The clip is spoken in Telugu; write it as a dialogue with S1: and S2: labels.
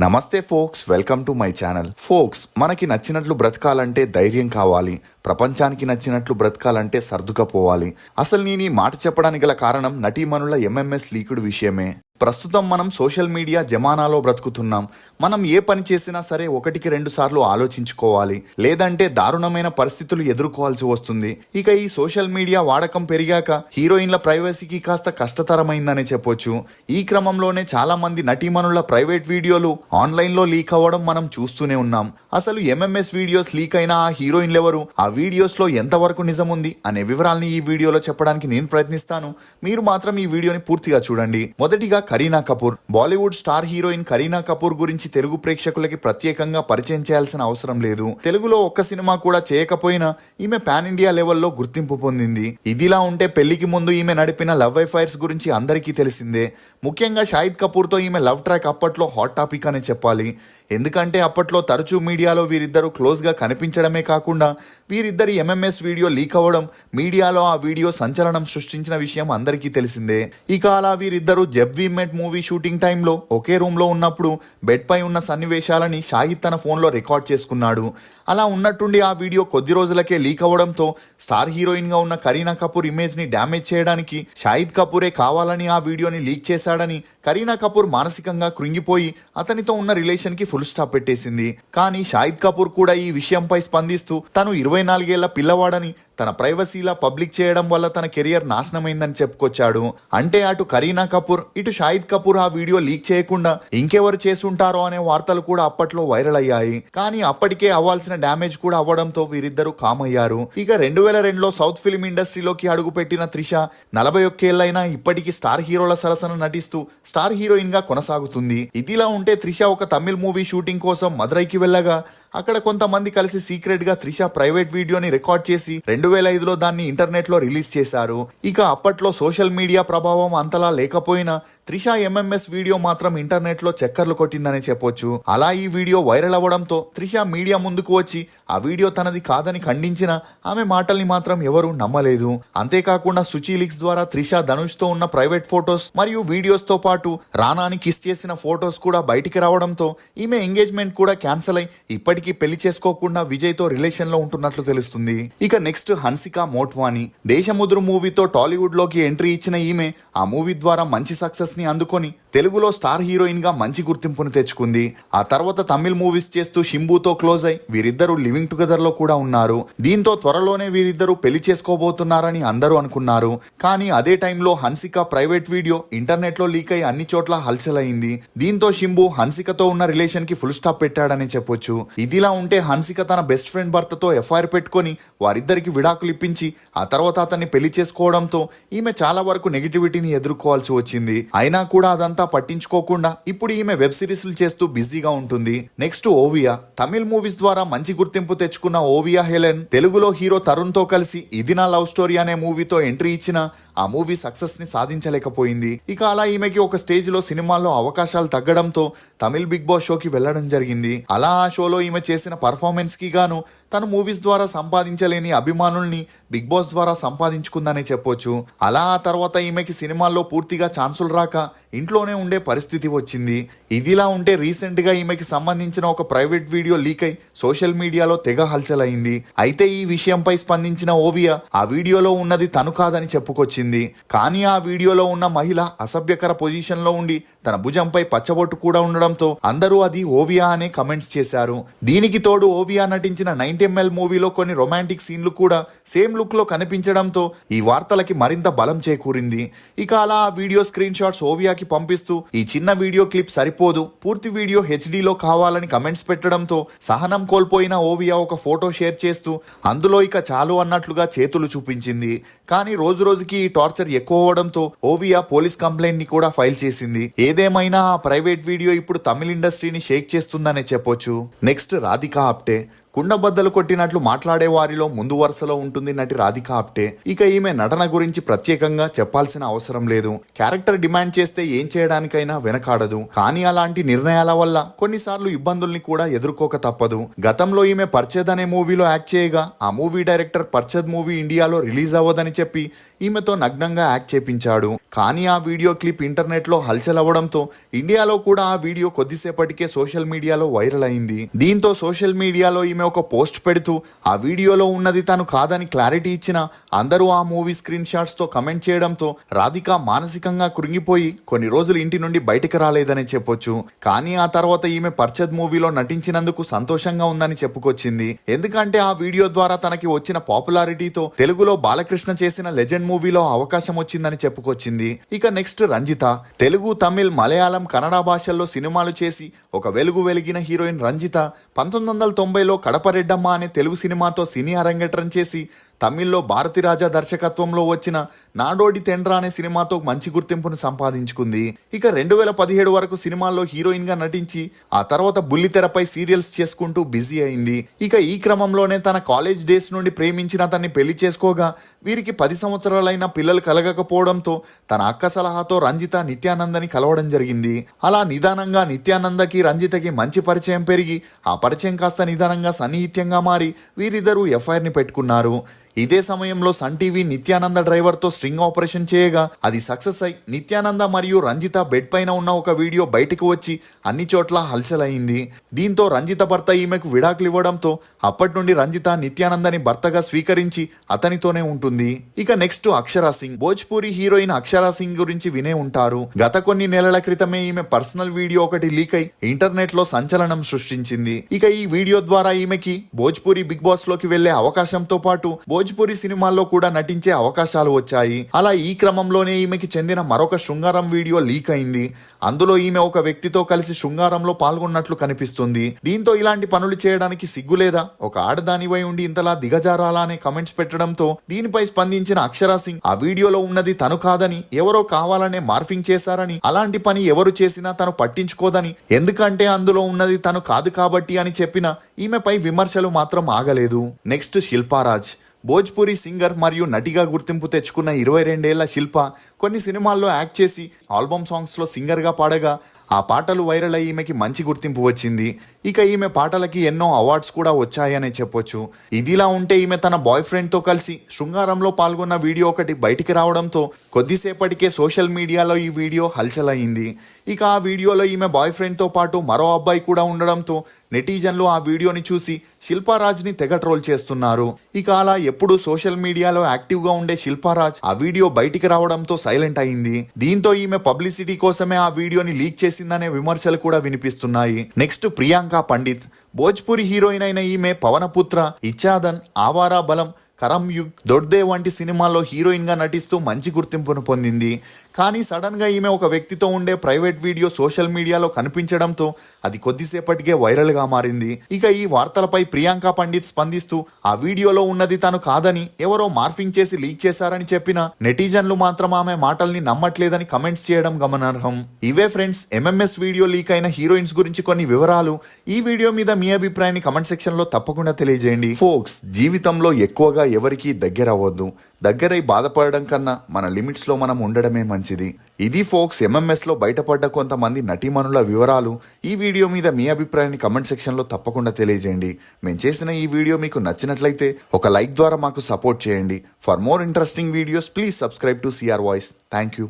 S1: నమస్తే folks, welcome to my channel. Folks, మనకి నచ్చినట్లు బ్రతకాలంటే ధైర్యం కావాలి. ప్రపంచానికి నచ్చినట్లు బ్రతకాలంటే సర్దుకపోవాలి. అసలు నేను ఈ మాట చెప్పడానికి గల కారణం నటీమణుల ఎంఎంఎస్ లీకుడు విషయమే. ప్రస్తుతం మనం సోషల్ మీడియా జమానాలో బ్రతుకుతున్నాం. మనం ఏ పని చేసినా సరే 1-2 సార్లు ఆలోచించుకోవాలి, లేదంటే దారుణమైన పరిస్థితులు ఎదుర్కోవాల్సి వస్తుంది. ఇక ఈ సోషల్ మీడియా వాడకం పెరిగాక హీరోయిన్ల ప్రైవసీకి కాస్త కష్టతరమైందనే చెప్పొచ్చు. ఈ క్రమంలోనే చాలా మంది నటీమణుల ప్రైవేట్ వీడియోలు ఆన్లైన్లో లీక్ అవ్వడం మనం చూస్తూనే ఉన్నాం. అసలు ఎంఎంఎస్ వీడియోస్ లీక్ అయిన ఆ హీరోయిన్లు ఎవరు, ఆ వీడియోస్లో ఎంతవరకు నిజం ఉంది అనే వివరాల్ని ఈ వీడియోలో చెప్పడానికి నేను ప్రయత్నిస్తాను. మీరు మాత్రం ఈ వీడియోని పూర్తిగా చూడండి. మొదటిగా కరీనా కపూర్. బాలీవుడ్ స్టార్ హీరోయిన్ కరీనా కపూర్ గురించి తెలుగు ప్రేక్షకులకి ప్రత్యేకంగా పరిచయం చేయాల్సిన అవసరం లేదు. తెలుగులో ఒక్క సినిమా కూడా చేయకపోయినా ఈమె పాన్ ఇండియా లెవెల్లో గుర్తింపు పొందింది. ఇదిలా ఉంటే పెళ్లికి ముందు ఈమె నడిపిన లవ్ అఫైర్స్ గురించి అందరికీ తెలిసిందే. ముఖ్యంగా షాహిద్ కపూర్తో ఈమె లవ్ ట్రాక్ అప్పట్లో హాట్ టాపిక్ అనే చెప్పాలి. ఎందుకంటే అప్పట్లో తరచూ మీడియాలో వీరిద్దరూ క్లోజ్గా కనిపించడమే కాకుండా వీరిద్దరి ఎంఎంఎస్ వీడియో లీక్ అవ్వడం, మీడియాలో ఆ వీడియో సంచలనం సృష్టించిన విషయం అందరికీ తెలిసిందే. ఇక అలా వీరిద్దరూ జబ్ వి మెట్ మూవీ షూటింగ్ టైంలో ఒకే రూమ్లో ఉన్నప్పుడు బెడ్ పై ఉన్న సన్నివేశాలని షాహిద్ తన ఫోన్లో రికార్డ్ చేసుకున్నాడు. అలా ఉన్నట్టుండి ఆ వీడియో కొద్ది రోజులకే లీక్ అవ్వడంతో స్టార్ హీరోయిన్గా ఉన్న కరీనా కపూర్ ఇమేజ్ని డ్యామేజ్ చేయడానికి షాహిద్ కపూరే కావాలని ఆ వీడియోని లీక్ చేశాడని కరీనా కపూర్ మానసికంగా కృంగిపోయి అతనితో ఉన్న రిలేషన్కి ఫుల్ స్టాప్ పెట్టేసింది. కానీ షాహిద్ కపూర్ కూడా ఈ విషయంపై స్పందిస్తూ తను 24 ఏళ్ల పిల్లవాడని తన ప్రైవసీలా పబ్లిక్ చేయడం వల్ల తన కెరియర్ నాశనమైందని చెప్పుకొచ్చాడు. అంటే అటు కరీనా కపూర్ ఇటు షాహిద్ కపూర్ ఆ వీడియో లీక్ చేయకుండా ఇంకెవరు చేసుంటారో అనే వార్తలు కూడా అప్పట్లో వైరల్ అయ్యాయి. కానీ అప్పటికే అవ్వాల్సిన డ్యామేజ్ కూడా అవ్వడంతో వీరిద్దరూ కామ్ అయ్యారు. ఇక 2002లో సౌత్ ఫిల్మ్ ఇండస్ట్రీలోకి అడుగుపెట్టిన త్రిష 41 ఏళ్లైనా ఇప్పటికీ స్టార్ హీరోల సరసన నటిస్తూ స్టార్ హీరోయిన్ గా కొనసాగుతుంది. ఇదిలా ఉంటే త్రిష ఒక తమిళ్ మూవీ షూటింగ్ కోసం మదురైకి వెళ్ళగా అక్కడ కొంతమంది కలిసి సీక్రెట్ గా త్రిష ప్రైవేట్ వీడియోని రికార్డ్ చేసి 2005లో దాన్ని ఇంటర్నెట్ లో రిలీజ్ చేశారు. ఇక అప్పట్లో సోషల్ మీడియా ప్రభావం అంతలా లేకపోయినా త్రిష ఎంఎంఎస్ వీడియో మాత్రం ఇంటర్నెట్ లో చక్కర్లు కొట్టిందని చెప్పొచ్చు. అలా ఈ వీడియో వైరల్ అవ్వడంతో త్రిష మీడియా ముందుకు వచ్చి ఆ వీడియో తనది కాదని ఖండించిన ఆమె మాటల్ని మాత్రం ఎవరూ నమ్మలేదు. అంతేకాకుండా సుచీలిక్స్ ద్వారా త్రిష ధనుష్ తో ఉన్న ప్రైవేట్ ఫొటోస్ మరియు వీడియోస్ తో పాటు రానాని కిస్ చేసిన ఫొటోస్ కూడా బయటికి రావడంతో ఈమె ఎంగేజ్మెంట్ కూడా క్యాన్సిల్ అయి ఇప్పటికీ పెళ్లి చేసుకోకుండా విజయ్ తో రిలేషన్ లో ఉంటున్నట్లు తెలుస్తుంది. ఇక నెక్స్ట్ హన్సికా మోట్వానీ. దేశముద్రు మూవీతో టాలీవుడ్ లోకి ఎంట్రీ ఇచ్చిన ఈమె ఆ మూవీ ద్వారా మంచి సక్సెస్ ని అందుకొని తెలుగులో స్టార్ హీరోయిన్ గా మంచి గుర్తింపును తెచ్చుకుంది. ఆ తర్వాత తమిళ్ మూవీస్ చేస్తూ షింబుతో క్లోజ్ అయి వీరిద్దరూ లివింగ్ టుగెదర్ లో కూడా ఉన్నారు. దీంతో త్వరలోనే వీరిద్దరూ పెళ్లి చేసుకోబోతున్నారని అందరూ అనుకున్నారు. కానీ అదే టైంలో హన్సిక ప్రైవేట్ వీడియో ఇంటర్నెట్ లో లీక్ అయి అన్ని చోట్ల హల్చల్ అయింది. దీంతో షింబు హన్సికతో ఉన్న రిలేషన్ కి ఫుల్ స్టాప్ పెట్టాడని చెప్పొచ్చు. ఇదిలా ఉంటే హన్సిక తన బెస్ట్ ఫ్రెండ్ భర్తతో ఎఫ్ఐఆర్ పెట్టుకొని వారిద్దరికి విడాకులు ఇప్పించి ఆ తర్వాత అతన్ని పెళ్లి చేసుకోవడంతో ఈమె చాలా వరకు నెగిటివిటీని ఎదుర్కోవాల్సి వచ్చింది. అయినా కూడా అదంతా పట్టించుకోకుండా ఇప్పుడు ఈమె వెబ్ సిరీస్లు చేస్తూ బిజీగా ఉంటుంది. నెక్స్ట్ ఓవియా. తమిళ్ మూవీస్ ద్వారా మంచి గుర్తింపు తెచ్చుకున్న ఓవియా హెలెన్ తెలుగులో హీరో తరుణ్ తో కలిసి ఇది నా లవ్ స్టోరీ అనే మూవీతో ఎంట్రీ ఇచ్చిన ఆ మూవీ సక్సెస్ ని సాధించలేకపోయింది. ఇక అలా ఈమెకి ఒక స్టేజ్ లో సినిమాల్లో అవకాశాలు తగ్గడంతో తమిళ్ బిగ్ బాస్ షోకి వెళ్లడం జరిగింది. అలా ఆ షోలో ఈమె చేసిన పర్ఫార్మెన్స్ కి గాను తను మూవీస్ ద్వారా సంపాదించలేని అభిమానుల్ని బిగ్ బాస్ ద్వారా సంపాదించుకుందనే చెప్పొచ్చు. అలా ఆ తర్వాత ఈమెకి సినిమాల్లో పూర్తిగా ఛాన్సులు రాక ఇంట్లోనే ఉండే పరిస్థితి వచ్చింది. ఇదిలా ఉంటే రీసెంట్ గా ఈమెకి సంబంధించిన ఒక ప్రైవేట్ వీడియో లీక్ అయి సోషల్ మీడియాలో తెగ హల్చల్ అయింది. అయితే ఈ విషయంపై స్పందించిన ఓవియా ఆ వీడియోలో ఉన్నది తను కాదని చెప్పుకొచ్చింది. కానీ ఆ వీడియోలో ఉన్న మహిళ అసభ్యకర పొజిషన్ లో ఉండి తన భుజంపై పచ్చబొట్టు కూడా ఉండడంతో అందరూ అది ఓవియా అనే కమెంట్స్ చేశారు. దీనికి తోడు ఓవియా నటించిన 90ml మూవీలో కొన్ని రొమాంటిక్ సీన్లు కూడా సేమ్ లుక్ లో కనిపించడంతో ఈ వార్తలకి మరింత బలం చేకూరింది. ఇక అలా ఆ వీడియో స్క్రీన్ షాట్స్ ఓవియాకి పంపిస్తూ ఈ చిన్న వీడియో క్లిప్ సరిపోదు, పూర్తి వీడియో హెచ్డీలో కావాలని కమెంట్స్ పెట్టడంతో సహనం కోల్పోయిన ఓవియా ఒక ఫోటో షేర్ చేస్తూ అందులో ఇక చాలు అన్నట్లుగా చేతులు చూపించింది. కానీ రోజు రోజుకి ఈ టార్చర్ ఎక్కువ అవడంతో ఓవియా పోలీస్ కంప్లైంట్ ని కూడా ఫైల్ చేసింది. ఏదేమైనా ఆ ప్రైవేట్ వీడియో ఇప్పుడు తమిళ ఇండస్ట్రీని షేక్ చేస్తుందనే చెప్పొచ్చు. నెక్స్ట్ రాధికా ఆప్టే. కుండబద్దలు కొట్టినట్లు మాట్లాడే వారిలో ముందు వరుసలో ఉంటుంది నటి రాధికా ఆప్టే. ఇక ఈమె నటన గురించి ప్రత్యేకంగా చెప్పాల్సిన అవసరం లేదు. క్యారెక్టర్ డిమాండ్ చేస్తే ఏం చేయడానికైనా వెనకాడదు. కానీ అలాంటి నిర్ణయాల వల్ల కొన్నిసార్లు ఇబ్బందుల్ని కూడా ఎదుర్కోక తప్పదు. గతంలో ఈమె పర్చేద్ అనే మూవీలో యాక్ట్ చేయగా ఆ మూవీ డైరెక్టర్ పర్చేద్ మూవీ ఇండియాలో రిలీజ్ అవ్వదని చెప్పి ఈమెతో నగ్నంగా యాక్ట్ చేపించాడు. కానీ ఆ వీడియో క్లిప్ ఇంటర్నెట్ లో హల్చల్ అవ్వడంతో ఇండియాలో కూడా ఆ వీడియో కొద్దిసేపటికే సోషల్ మీడియాలో వైరల్ అయింది. దీంతో సోషల్ మీడియాలో ఈమె ఒక పోస్ట్ పెడుతూ ఆ వీడియోలో ఉన్నది తను కాదని క్లారిటీ ఇచ్చిన అందరూ ఆ మూవీ స్క్రీన్ షాట్స్ తో కమెంట్ చేయడంతో రాధిక మానసికంగా కృంగిపోయి కొన్ని రోజులు ఇంటి నుండి బయటకు రాలేదని చెప్పొచ్చు. కానీ ఆ తర్వాత ఈమె పర్చేద్ మూవీలో నటించినందుకు సంతోషంగా ఉందని చెప్పుకొచ్చింది. ఎందుకంటే ఆ వీడియో ద్వారా తనకి వచ్చిన పాపులారిటీతో తెలుగులో బాలకృష్ణ చేసిన లెజెండ్ మూవీలో అవకాశం వచ్చిందని చెప్పుకొచ్చింది. ఇక నెక్స్ట్ రంజిత. తెలుగు, తమిళ్, మలయాళం, కన్నడ భాషల్లో సినిమాలు చేసి ఒక వెలిగిన హీరోయిన్ రంజిత 1990లో కడపరెడ్డమ్మ అనే తెలుగు సినిమాతో సినీ అరంగేట్రం చేసి తమిళ్లో భారతిరాజా దర్శకత్వంలో వచ్చిన నాడోడి తెండ్రా అనే సినిమాతో మంచి గుర్తింపును సంపాదించుకుంది. ఇక 2017 వరకు సినిమాల్లో హీరోయిన్ గా నటించి ఆ తర్వాత బుల్లితెరపై సీరియల్స్ చేసుకుంటూ బిజీ అయింది. ఇక ఈ క్రమంలోనే తన కాలేజ్ డేస్ నుండి ప్రేమించిన తన్ని పెళ్లి చేసుకోగా వీరికి 10 సంవత్సరాలైన పిల్లలు కలగకపోవడంతో తన అక్క సలహాతో రంజిత నిత్యానందని కలవడం జరిగింది. అలా నిదానంగా నిత్యానందకి రంజితకి మంచి పరిచయం పెరిగి ఆ పరిచయం కాస్త నిదానంగా సన్నిహిత్యంగా మారి వీరిద్దరూ ఎఫ్ఐఆర్ ని పెట్టుకున్నారు. ఇదే సమయంలో సన్ టీవీ నిత్యానంద డ్రైవర్ తో స్ట్రింగ్ ఆపరేషన్ చేయగా అది సక్సెస్ అయి నిత్యానంద మరియు రంజిత బెడ్ పైన ఉన్న ఒక వీడియో బయటకు వచ్చి అన్ని చోట్ల హల్చల్ అయింది. దీంతో రంజిత భర్త ఈమెకు విడాకులు ఇవ్వడంతో అప్పటి నుండి రంజిత నిత్యానందని భర్తగా స్వీకరించి అతనితోనే ఉంటుంది. ఇక నెక్స్ట్ అక్షరా సింగ్. భోజ్పూరి హీరోయిన్ అక్షరా సింగ్ గురించి వినే ఉంటారు. గత కొన్ని నెలల క్రితమే ఈమె పర్సనల్ వీడియో ఒకటి లీక్ అయి ఇంటర్నెట్ లో సంచలనం సృష్టించింది. ఇక ఈ వీడియో ద్వారా ఈమెకి భోజ్పూరి బిగ్ బాస్ లోకి వెళ్లే అవకాశంతో పాటు భోజ్పూరి సినిమాల్లో కూడా నటించే అవకాశాలు వచ్చాయి. అలా ఈ క్రమంలోనే ఈమెకి చెందిన మరొక శృంగారం వీడియో లీక్ అయింది. అందులో ఈమె ఒక వ్యక్తితో కలిసి శృంగారంలో పాల్గొన్నట్లు కనిపిస్తుంది. దీంతో ఇలాంటి పనులు చేయడానికి సిగ్గులేదా, ఒక ఆడదానివై ఉండి ఇంతలా దిగజారాలా అనే కమెంట్స్ పెట్టడంతో దీనిపై స్పందించిన అక్షరా సింగ్ ఆ వీడియోలో ఉన్నది తను కాదని ఎవరో కావాలనే మార్ఫింగ్ చేశారని, అలాంటి పని ఎవరు చేసినా తను పట్టించుకోదని, ఎందుకంటే అందులో ఉన్నది తను కాదు కాబట్టి అని చెప్పిన ఈమెపై విమర్శలు మాత్రం ఆగలేదు. నెక్స్ట్ శిల్పారాజ్. భోజ్పూరి సింగర్ మరియు నటిగా గుర్తింపు తెచ్చుకున్న 22 ఏళ్ల శిల్ప కొన్ని సినిమాల్లో యాక్ట్ చేసి ఆల్బమ్ సాంగ్స్లో సింగర్గా పాడగా ఆ పాటలు వైరల్ అయ్యి ఈమెకి మంచి గుర్తింపు వచ్చింది. ఇక ఈమె పాటలకి ఎన్నో అవార్డ్స్ కూడా వచ్చాయనే చెప్పొచ్చు. ఇదిలా ఉంటే ఈమె తన బాయ్ ఫ్రెండ్తో కలిసి శృంగారంలో పాల్గొన్న వీడియో ఒకటి బయటికి రావడంతో కొద్దిసేపటికే సోషల్ మీడియాలో ఈ వీడియో హల్చల్ అయింది. ఇక ఆ వీడియోలో ఈమె బాయ్ ఫ్రెండ్తో పాటు మరో అబ్బాయి కూడా ఉండడంతో నెటిజన్లు ఆ వీడియోని చూసి శిల్పారాజ్ని తెగ ట్రోల్ చేస్తున్నారు. ఇక అలా ఎప్పుడు సోషల్ మీడియాలో యాక్టివ్గా ఉండే శిల్పారాజ్ ఆ వీడియో బయటికి రావడంతో సైలెంట్ అయింది. దీంతో ఈమె పబ్లిసిటీ కోసమే ఆ వీడియోని లీక్ చేసిందనే విమర్శలు కూడా వినిపిస్తున్నాయి. నెక్స్ట్ ప్రియాంక పండిత్. భోజ్పూరి హీరోయిన్ అయిన ఈమె పవనపుత్ర, ఇచ్చాదన్, ఆవారా బలం, కరం యుగ్, దొడ్దే వంటి సినిమాల్లో హీరోయిన్ గా నటిస్తూ మంచి గుర్తింపును పొందింది. కానీ సడన్ గా ఈమె ఒక వ్యక్తితో ఉండే ప్రైవేట్ వీడియో సోషల్ మీడియాలో కనిపించడంతో అది కొద్దిసేపటికే వైరల్ గా మారింది. ఇక ఈ వార్తలపై ప్రియాంక పండిత్ స్పందిస్తూ ఆ వీడియోలో ఉన్నది తను కాదని ఎవరో మార్ఫింగ్ చేసి లీక్ చేశారని చెప్పిన నెటిజన్లు మాత్రం ఆమె మాటల్ని నమ్మట్లేదని కమెంట్స్ చేయడం గమనార్హం. ఇవే ఫ్రెండ్స్ ఎంఎంఎస్ వీడియో లీక్ అయిన హీరోయిన్స్ గురించి కొన్ని వివరాలు. ఈ వీడియో మీద మీ అభిప్రాయాన్ని కమెంట్ సెక్షన్ లో తప్పకుండా తెలియజేయండి. ఫోక్స్, జీవితంలో ఎక్కువగా ఎవరికి దగ్గర అవ్వద్దు. దగ్గరై బాధపడడం కన్నా మన లిమిట్స్ లో మనం ఉండడమే మంచిది. ఇది ఫోక్స్ ఎంఎంఎస్ లో బయటపడ్డ కొంతమంది నటీమణుల వివరాలు. ఈ వీడియో మీద మీ అభిప్రాయాన్ని కమెంట్ సెక్షన్ లో తప్పకుండా తెలియజేయండి. మేము చేసిన ఈ వీడియో మీకు నచ్చినట్లయితే ఒక లైక్ ద్వారా మాకు సపోర్ట్ చేయండి. For more interesting videos please subscribe to CR voice. Thank you.